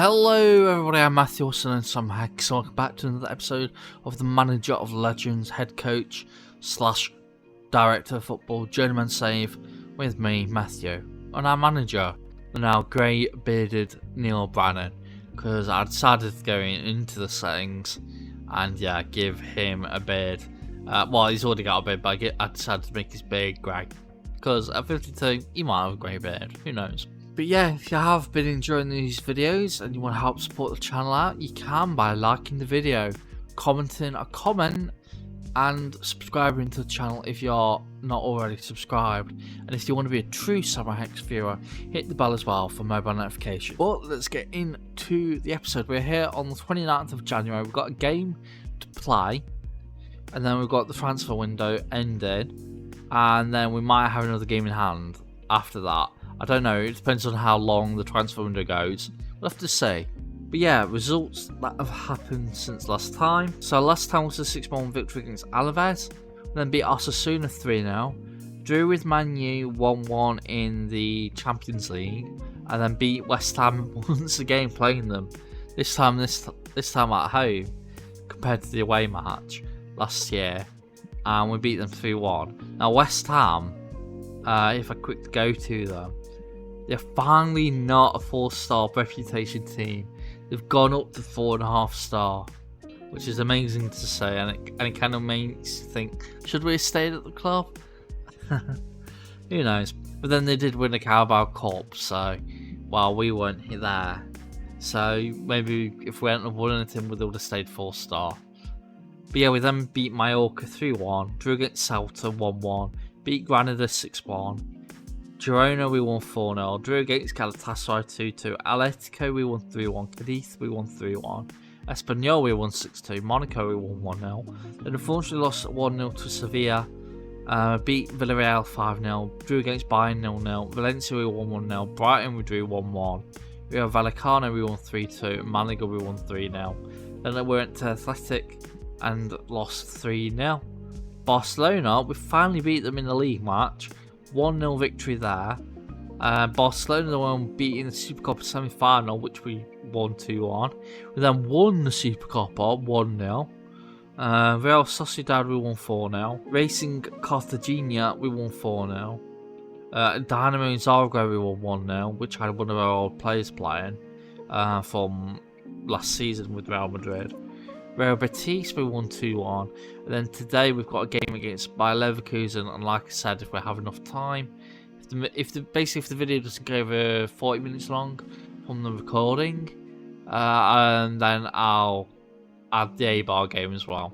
Hello everybody, I'm Matthew Wilson and SamuraiHex. Welcome back to another episode of the Manager of Legends head coach slash director of football Journeyman save with me, Matthew, and our manager, the now grey bearded Neil Brannan, because I decided going into the settings and give him a beard. Well, he's already got a beard, but I decided to make his beard grey because at 52 he might have a grey beard, who knows. But yeah, if you have been enjoying these videos and you want to help support the channel out, you can by liking the video, commenting a comment, and subscribing to the channel if you're not already subscribed. And if you want to be a true SamuraiHex viewer, hit the bell as well for mobile notification. But let's get into the episode. We're here on the 29th of January. We've got a game to play, and then we've got the transfer window ended, and then we might have another game in hand after that. I don't know, it depends on how long the transfer window goes. We'll have to see. But yeah, results that have happened since last time. So last time was a 6-1 victory against Alaves. Then beat Osasuna 3-0. Drew with Man U 1-1 in the Champions League. And then beat West Ham once again playing them. This time at home compared to the away match last year. And we beat them 3-1. Now West Ham, if I quickly go to them, they're finally not a 4-star reputation team. They've gone up to 4.5 star, which is amazing to say, and it kind of makes you think, should we have stayed at the club? Who knows? But then they did win the Carabao Cup, so well, we weren't there. So maybe if we hadn't have won anything, we would have stayed 4-star. But yeah, we then beat Mallorca 3-1, drew against Celta 1-1, beat Granada 6-1. Girona we won 4-0, drew against Galatasaray 2-2, Atletico we won 3-1, Cadiz we won 3-1, Espanyol we won 6-2, Monaco we won 1-0, then unfortunately lost 1-0 to Sevilla, beat Villarreal 5-0, drew against Bayern 0-0, Valencia we won 1-0, Brighton we drew 1-1, Real Vallecano we won 3-2, Malaga we won 3-0, then we went to Athletic and lost 3-0. Barcelona, we finally beat them in the league match, 1-0 victory there. Barcelona the one beating the Supercopa semi-final, which we won 2-1. We then won the Supercopa 1-0. Real Sociedad we won 4-0. Racing Cartagena we won 4-0. Dynamo Zagreb we won 1-0, which had one of our old players playing from last season with Real Madrid. Real Betis we won 2-1, and then today we've got a game against Bayer Leverkusen, and like I said, if we have enough time, if the video doesn't go over 40 minutes long from the recording, and then I'll add the A-bar game as well.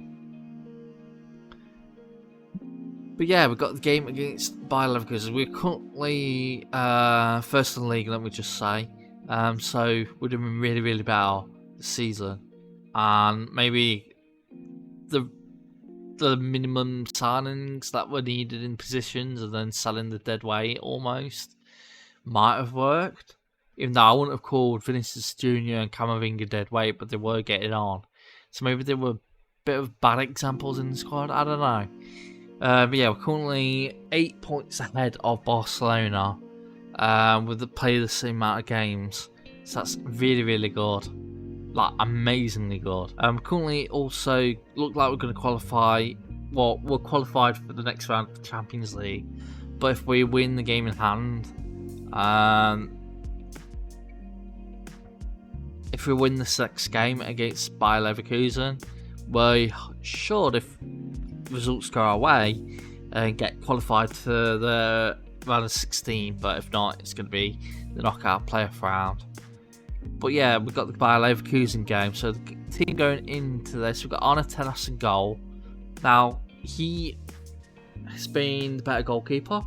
But yeah, we've got the game against Bayer Leverkusen. We're currently first in the league, let me just say, so we're doing really, really well this season. And maybe the minimum signings that were needed in positions and then selling the dead weight almost might have worked. Even though I wouldn't have called Vinicius Jr. and Camavinga dead weight, but they were getting on. So maybe they were a bit of bad examples in the squad, I don't know. But yeah, we're currently 8 points ahead of Barcelona with the play the same amount of games. So that's really, really good. Like amazingly good. Currently also look like we're going to qualify. Well, we're qualified for the next round of the Champions League, but if we win the game in hand, if we win the next game against Bayer Leverkusen, we should, if results go our way, get qualified to the round of 16. But if not, it's going to be the knockout playoff round. But yeah, we've got the Bayer Leverkusen game. So the team going into this, we've got Arne Tenas in goal. Now, he has been the better goalkeeper.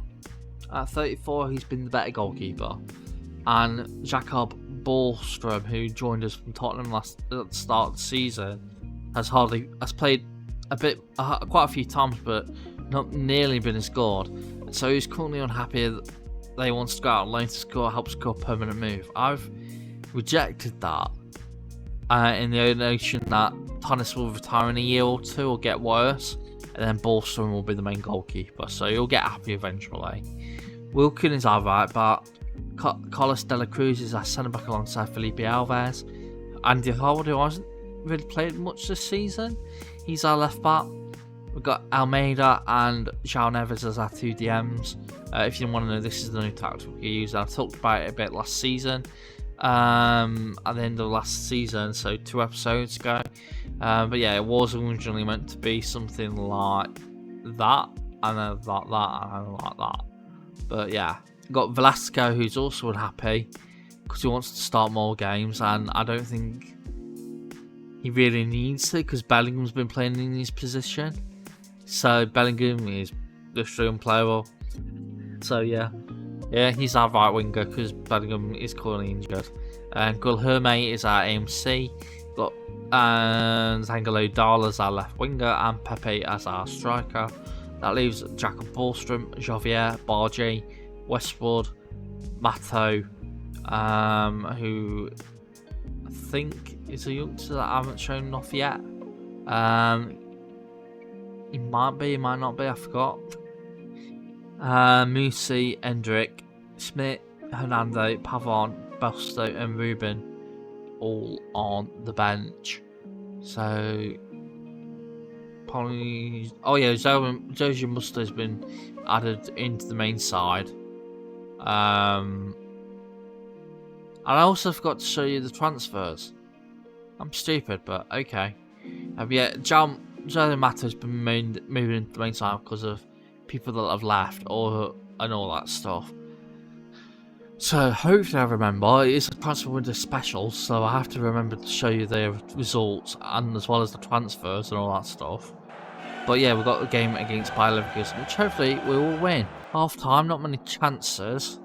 At 34, he's been the better goalkeeper. And Jakob Borgström, who joined us from Tottenham at the start of the season, has played quite a few times, but not nearly been as good. So he's currently unhappy that he wants to go out on loan to help score a permanent move. I've rejected that in the notion that Tenas will retire in a year or two or get worse, and then Borgström will be the main goalkeeper, so he'll get happy eventually. Wilkin is alright, but Carlos de la Cruz is our centre back alongside Felipe Alves. Andy Howard, who hasn't really played much this season, he's our left back. We've got Almeida and João Neves as our 2 DMs. If you want to know, this is the new tactic we use. I talked about it a bit last season, at the end of last season, so 2 episodes ago. But yeah, it was originally meant to be something like that, and then like that, and then like that. But yeah, got Velasco, who's also unhappy because he wants to start more games, and I don't think he really needs to because Bellingham's been playing in his position. So Bellingham is literally unplayable. So yeah, he's our right winger because Bellingham is currently injured. And Guilherme is our AMC. Got Zangalo Dal as our left winger and Pepe as our striker. That leaves Jacob Borstrom, Javier, Bargy, Westwood, Matto, who I think is a youngster that I haven't shown enough yet. He might be, he might not be, I forgot. Musi, Endrick, Smith, Hernando, Pavon, Busto and Ruben all on the bench. So probably, oh yeah, Josie Musto has been added into the main side. And I also forgot to show you the transfers. I'm stupid, but okay. Yeah, Jose Mato has been moving into the main side because of people that have left and all that stuff. So hopefully I remember. It is a transfer window special, so I have to remember to show you the results and as well as the transfers and all that stuff. But yeah, we've got a game against Bayer Leverkusen, which hopefully we will win. Half time, not many chances.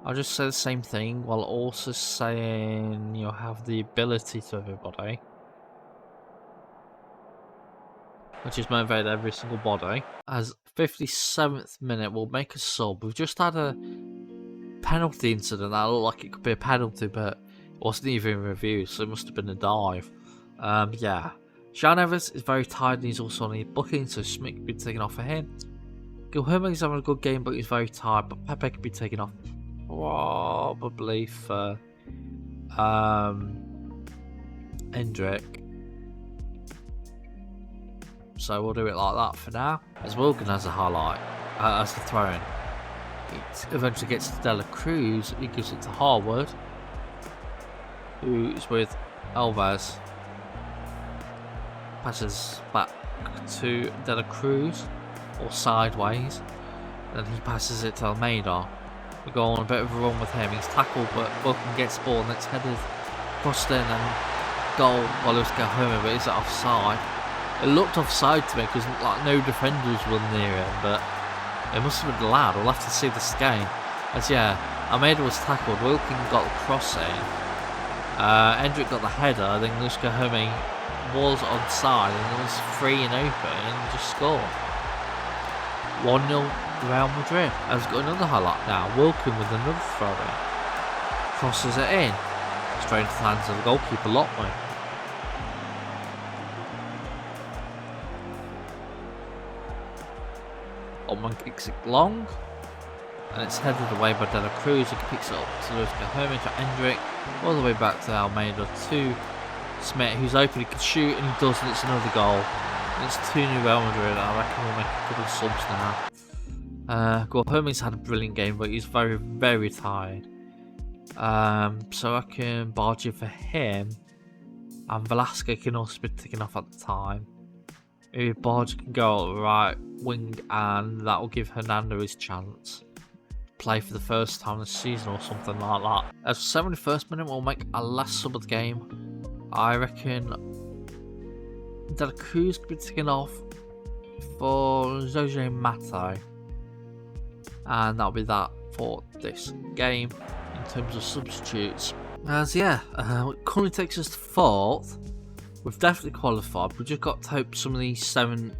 I'll just say the same thing while also saying you have the ability to everybody, which is motivated every single body. As 57th minute, we'll make a sub. We've just had a penalty incident that looked like it could be a penalty, but it wasn't even reviewed, so it must have been a dive. Yeah. João Neves is very tired and he's also on a booking, so Smith could be taken off for him. Guilherme is having a good game, but he's very tired, but Pepe could be taken off probably for Endrick. So we'll do it like that for now. As Wilkin has a highlight, as the throw-in. It eventually gets to De La Cruz. He gives it to Harwood, who's with Alves. Passes back to De La Cruz, or sideways. Then he passes it to Almeida. We go on a bit of a run with him. He's tackled, but Wilkin gets the ball and it's headed crossed in and goal. Well, it was Guilherme, but is it offside? It looked offside to me because like no defenders were near him, but it must have been the lad. We'll have to see this game. As yeah, Almeida was tackled. Wilkin got the crossing. Endrick got the header. Then Guilherme was onside and it was free and open and just scored. 1-0 Real Madrid. I've got another highlight now. Wilkin with another throw-in. Crosses it in. Straight into the hands of the goalkeeper, Lockman. Lockman kicks it long. And it's headed away by De La Cruz, who picks it up to Luis Guilherme, to Endrick, all the way back to Almeida, to Smith, who's open, he can shoot, and he does, and it's another goal. And it's 2-0 Real Madrid. I reckon we'll make a couple of subs now. Guilherme's had a brilliant game, but he's very, very tired. So I can barge in for him, and Velasco can also be taken off at the time. Maybe Barge can go right wing, and that will give Hernando his chance. Play for the first time this season or something like that. As 71st minute, we'll make our last sub of the game. I reckon De La Cruz could be taken off for Jose Mato, and that'll be that for this game in terms of substitutes. As yeah, it currently takes us to 4th. We've definitely qualified. We've just got to hope some of these 7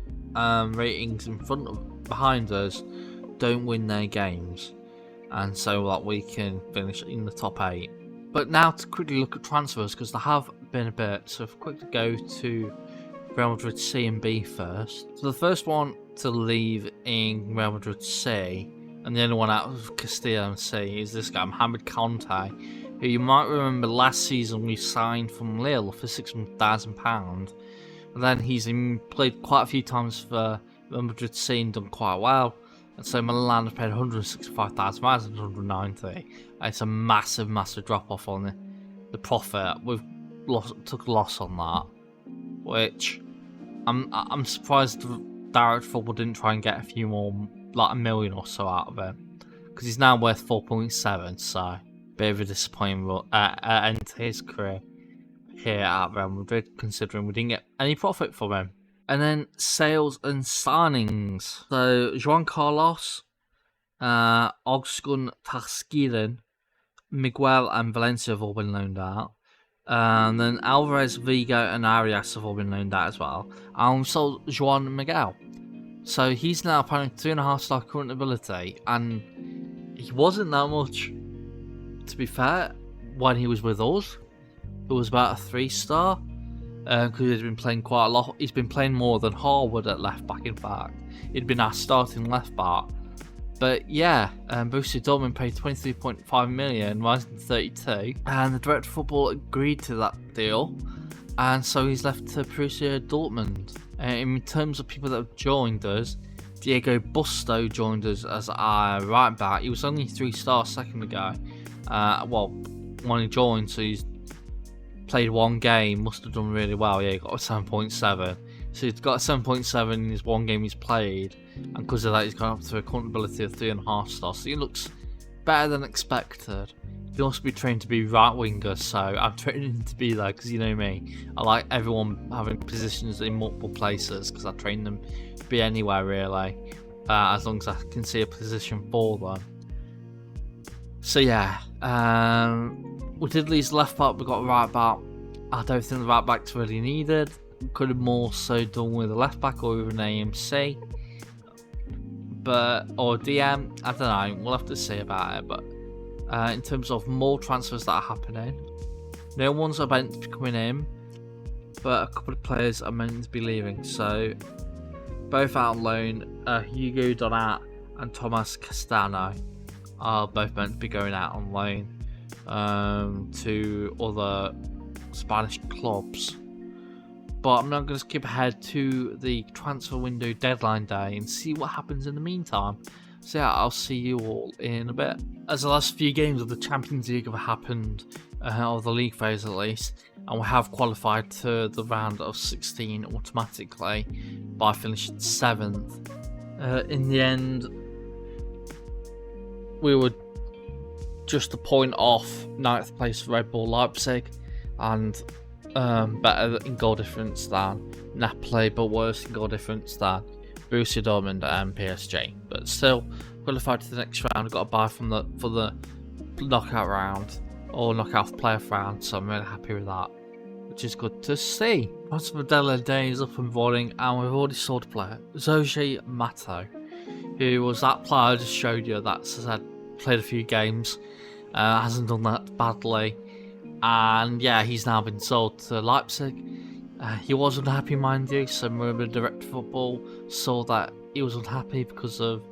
ratings behind us don't win their games, and so that we can finish in the top 8. But now to quickly look at transfers, because there have been a bit. So if we quickly go to Real Madrid C and B first. So the first one to leave in Real Madrid C And the only one out of Castilla and C is this guy, Mohamed Conte, who you might remember last season we signed from Lille for £600,000. And then he's played quite a few times for Madrid C and done quite well. And so Milan have paid £165,000 and 190. It's a massive, massive drop off on the profit. We've took a loss on that, which I'm surprised Direct Football didn't try and get a few more, like $1 million or so out of him, because he's now worth 4.7. So bit of a disappointment end to his career here at Real Madrid, considering we didn't get any profit from him. And then sales and signings. So Juan Carlos, Özgun Taşkıran, Miguel and Valencia have all been loaned out. And then Alvarez, Vigo and Arias have all been loaned out as well. And we sold Joan Miguel. So he's now apparently 3.5-star current ability, and he wasn't that much, to be fair, when he was with us. It was about a 3-star. Because he's been playing quite a lot. He's been playing more than Harwood at left back, in fact. He'd been our starting left back. But yeah, Borussia Dortmund paid 23.5 million, rising to 32. And the Director of Football agreed to that deal. And so he's left to Borussia Dortmund. In terms of people that have joined us, Diego Busto joined us as our right back. He was only 3-star a second ago. When he joined, so he's played one game, must have done really well. Yeah, he got a 7.7. So he's got a 7.7 in his one game he's played, and because of that he's gone up to a current ability of 3.5 stars. So he looks better than expected. He can also be trained to be right winger, so I'm training him to be there, because you know me, I like everyone having positions in multiple places, because I train them to be anywhere really, as long as I can see a position for them. So yeah, we did lose left back, we got right back. I don't think the right back's really needed. Could have more so done with a left back or with an AMC, or DM. I don't know. We'll have to see about it. But in terms of more transfers that are happening, no one's are meant to be coming in, but a couple of players are meant to be leaving. So both out on loan. Hugo Donat and Thomas Castano are both meant to be going out on loan to other Spanish clubs. But I'm not going to skip ahead to the transfer window deadline day and see what happens in the meantime. So yeah, I'll see you all in a bit. As the last few games of the Champions League have happened, or the league phase at least, and we have qualified to the round of 16 automatically by finishing 7th. In the end, we were just a point off 9th place for Red Bull Leipzig, and better in goal difference than Napoli, but worse in goal difference than Borussia Dortmund and PSG. But still qualified to the next round. Got a bye for the knockout round, or knockout playoff round, so I'm really happy with that, which is good to see. Transfer deadline day is up and running, and we've already sold a player, Zoji Mato, who was that player I just showed you that had played a few games, hasn't done that badly. And yeah, he's now been sold to Leipzig. He was unhappy, mind you. So remember, Direct Football saw that he was unhappy because of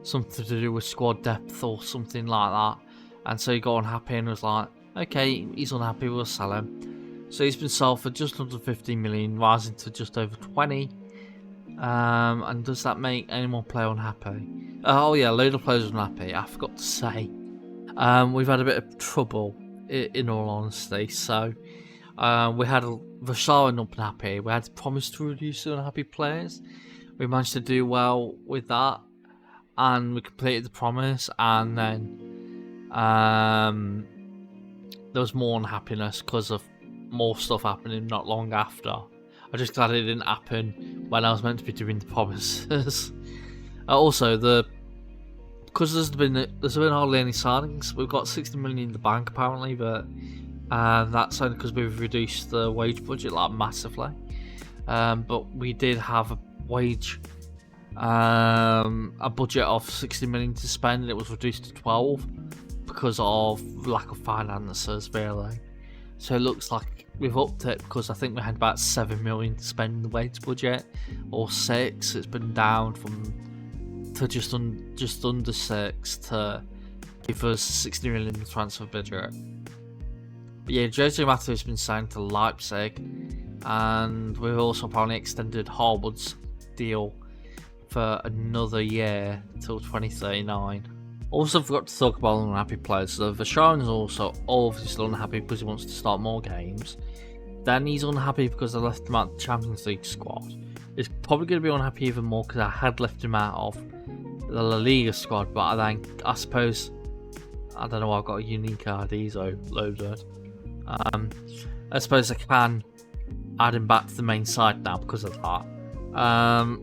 something to do with squad depth or something like that. And so he got unhappy and was like, okay, he's unhappy, we'll sell him. So he's been sold for just under 15 million, rising to just over 20. And does that make any more player unhappy? Oh yeah, a load of players unhappy. I forgot to say. We've had a bit of trouble, in all honesty. So we had Vassar unhappy. We had promised to reduce the unhappy players. We managed to do well with that, and we completed the promise. And then there was more unhappiness because of more stuff happening not long after. I'm just glad it didn't happen when I was meant to be doing the promises. Also, because there's been hardly any signings. We've got 60 million in the bank apparently, but that's only because we've reduced the wage budget like massively. But we did have a budget of 60 million to spend, and it was reduced to 12 because of lack of finances, really. So it looks like we've upped it, because I think we had about 7 million to spend in the wage budget, or 6. It's been down from to just under 6 to give us 60 million transfer budget. But yeah, Jose Mata has been signed to Leipzig, and we've also apparently extended Harwood's deal for another year till 2039. Also forgot to talk about unhappy players. So Verschaeren is also obviously unhappy because he wants to start more games. Then he's unhappy because I left him out of the Champions League squad. He's probably going to be unhappy even more because I had left him out of the La Liga squad, but I suppose, I don't know why I've got a unique ID loaded. I suppose I can add him back to the main side now because of that.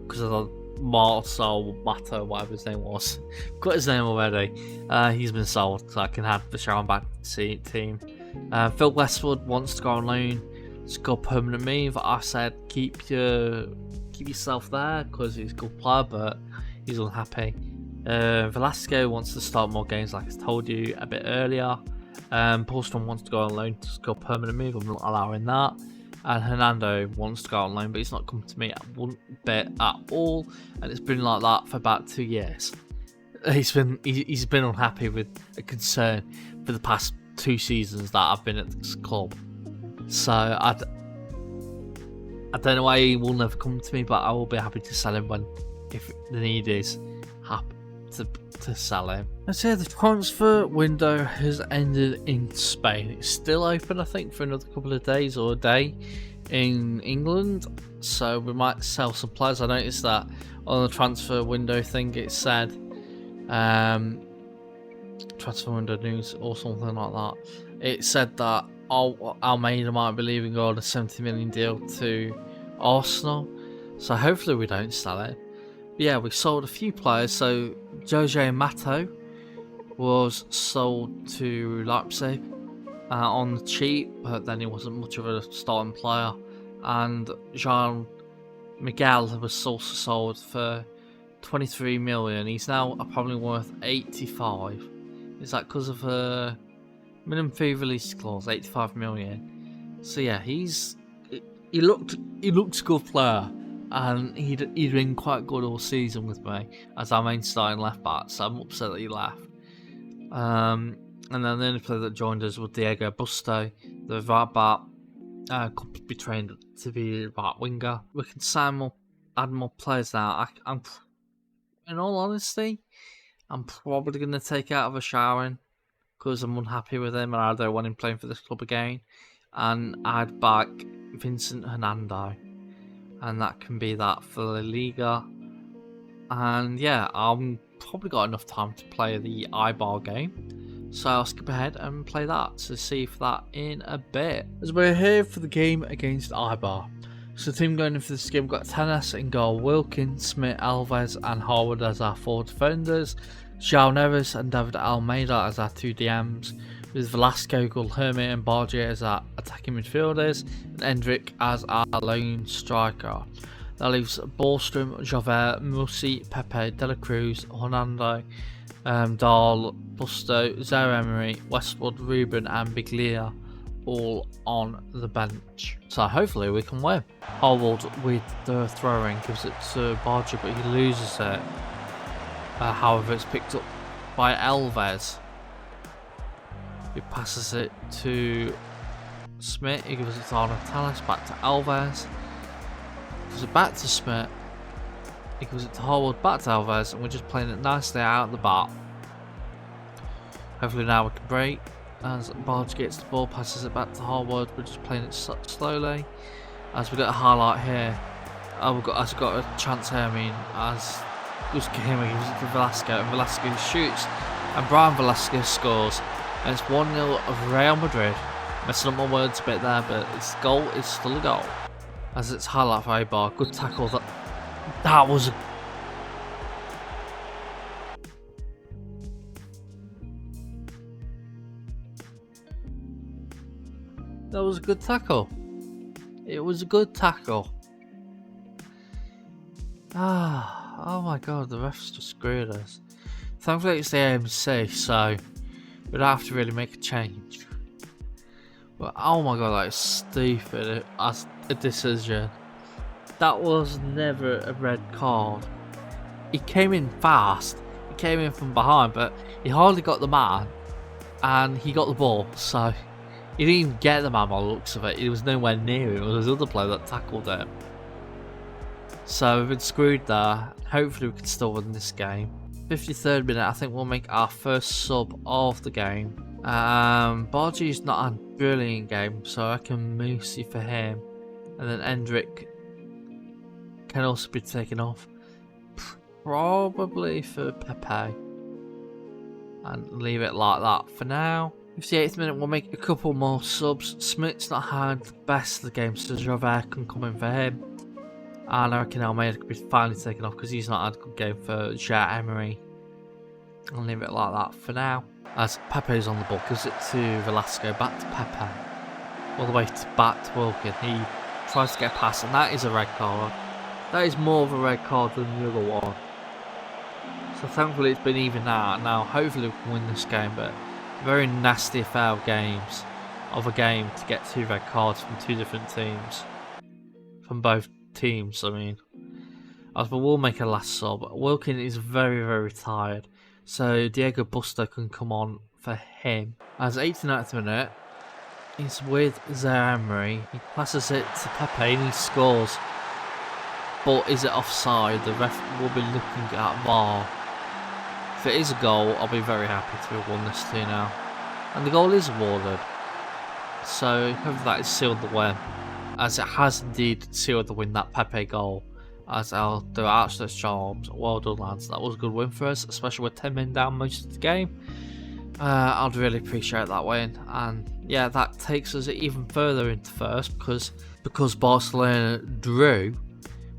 Because of the Marcel Mato, whatever his name was. Got his name already. He's been sold, so I can have Verschaeren back to the team. Phil Westwood wants to go on loan. It's a good permanent move. I said keep yourself there because he's a good player, but he's unhappy. Velasco wants to start more games, like I told you a bit earlier. Paulstrom wants to go on loan to score permanent move. I'm not allowing that. And Hernando wants to go on loan, but he's not come to me one bit at all. And it's been like that for about 2 years. He's been unhappy with a concern for the past 2 seasons that I've been at this club. So I don't know why he will never come to me, but I will be happy to sell him if the need is happy to sell him. Let's say the transfer window has ended in Spain. It's still open, I think, for another couple of days or a day in England, so we might sell some players. I noticed that on the transfer window thing it said transfer window news or something like that. It said that Almeida might be leaving on a 70 million deal to Arsenal, so hopefully we don't sell it. Yeah, we sold a few players. So Jose Mato was sold to Leipzig on the cheap, but then he wasn't much of a starting player. And Jean Miguel was also sold for 23 million. He's now probably worth 85. Is that because of a minimum fee release clause? 85 million. So yeah, he looks a good player. And he'd been quite good all season with me as our main starting left back, so I'm upset that he left. And then the only player that joined us was Diego Busto, the right back, could be trained to be a right winger. We can add more players now. I'm, in all honesty, I'm probably going to take out of Verschaeren because I'm unhappy with him and I don't want him playing for this club again, and add back Vincent Hernando. And that can be that for La Liga. And yeah, I'm probably got enough time to play the Eibar game, so I'll skip ahead and play that to see for that in a bit. As we're here for the game against Eibar. So the team going in for this game, we've got Tenes in goal, Wilkins, Smith, Alves and Harwood as our 4 defenders, João Neves and David Almeida as our 2 DMs, with Velasco, Gulherme and Barge as our attacking midfielders, and Endrick as our lone striker. That leaves Borstrom, Javert, Musi, Pepe, De La Cruz, Hernando, Dahl, Busto, Zaire-Emery, Westwood, Ruben and Biglia all on the bench. So hopefully we can win. Harwood with the throwing gives it to Barge, but he loses it. However, it's picked up by Alves. He passes it to Smith. He gives it to Arnold Talis. Back to Alves. Gives it back to Smith. He gives it to Harwood. Back to Alves. And we're just playing it nicely out the back. Hopefully now we can break. As Barge gets the ball, passes it back to Harwood. We're just playing it slowly. As we get a highlight here. We've got a chance here. As Gulherme gives it to Velasco. And Velasco shoots. And Brian Velasco scores. And it's 1-0 of Real Madrid. Messing up my words a bit there, but its goal is still a goal. As it's highlight for Eibar. Good tackle. That was a good tackle. It was a good tackle. Oh my god, the refs just screwed us. Thankfully it's the AMC, so we don't have to really make a change. But oh my god, that is stupid as a decision. That was never a red card. he came in fast. He came in from behind, but he hardly got the man, and he got the ball. So he didn't even get the man by the looks of it. He was nowhere near him. It was his other player that tackled him. So we've been screwed there. Hopefully we can still win this game. 53rd minute, I think we'll make our first sub of the game. Bargie's not had a brilliant game, so I can Moosey for him. And then Endrick can also be taken off. Probably for Pepe. And leave it like that for now. 58th minute, we'll make a couple more subs. Smith's not had the best of the game, so Javert can come in for him. And I reckon Almeida could be finally taken off because he's not had a good game for Emery. I'll leave it like that for now. As Pepe's on the ball, gives it to Velasco, back to Pepe. All the way back to Wilkin. He tries to get past, and that is a red card. That is more of a red card than the other one. So thankfully it's been even out. Now hopefully we can win this game, but very nasty affair of games. Of a game to get 2 red cards from 2 different teams. From both teams, I mean. As we will make a last sub. Wilkin is very, very tired. So Diego Busto can come on for him. As 89th minute, he's with Emery. He passes it to Pepe and he scores. But is it offside? The ref will be looking at VAR. If it is a goal, I'll be very happy to have won this 2-0. And the goal is awarded. So hopefully that is sealed the win. As it has indeed sealed the win, that Pepe goal. As I'll do absolute jobs. Well done, lads. That was a good win for us, especially with 10 men down most of the game. I'd really appreciate that win. And yeah, that takes us even further into first because Barcelona drew.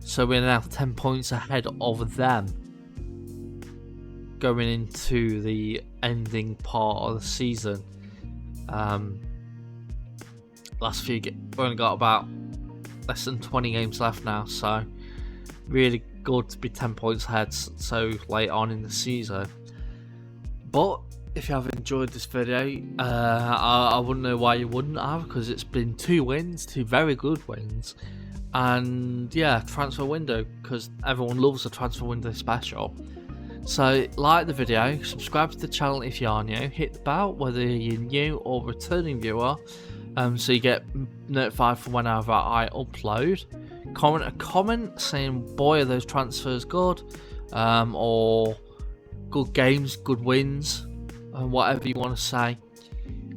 So we're now 10 points ahead of them going into the ending part of the season. Last few we've only got about less than 20 games left now, so really good to be 10 points ahead so late on in the season. But if you have enjoyed this video, I wouldn't know why you wouldn't have, because it's been 2 wins, 2 very good wins. And yeah, transfer window, because everyone loves a transfer window special. So like the video, subscribe to the channel if you are new, hit the bell whether you're new or returning viewer, so you get notified for whenever I upload. Comment a comment saying boy are those transfers good, or good games, good wins, and whatever you want to say,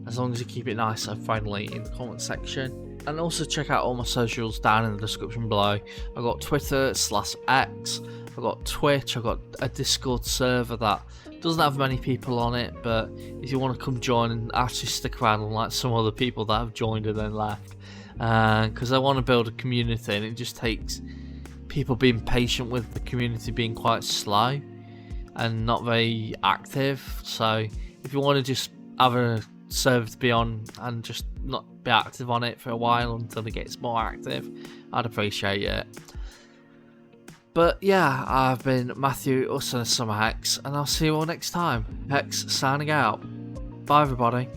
as long as you keep it nice and friendly in the comment section. And also check out all my socials down in the description below. I've got Twitter /X, I've got Twitch, I've got a Discord server that doesn't have many people on it, but if you want to come join and actually stick around unlike some other people that have joined and then left, because I want to build a community, and it just takes people being patient with the community being quite slow and not very active. So if you want to just have a server to be on and just not be active on it for a while until it gets more active, I'd appreciate it. But yeah, I've been Matthew, also SamuraiHex, and I'll see you all next time. Hex signing out. Bye everybody.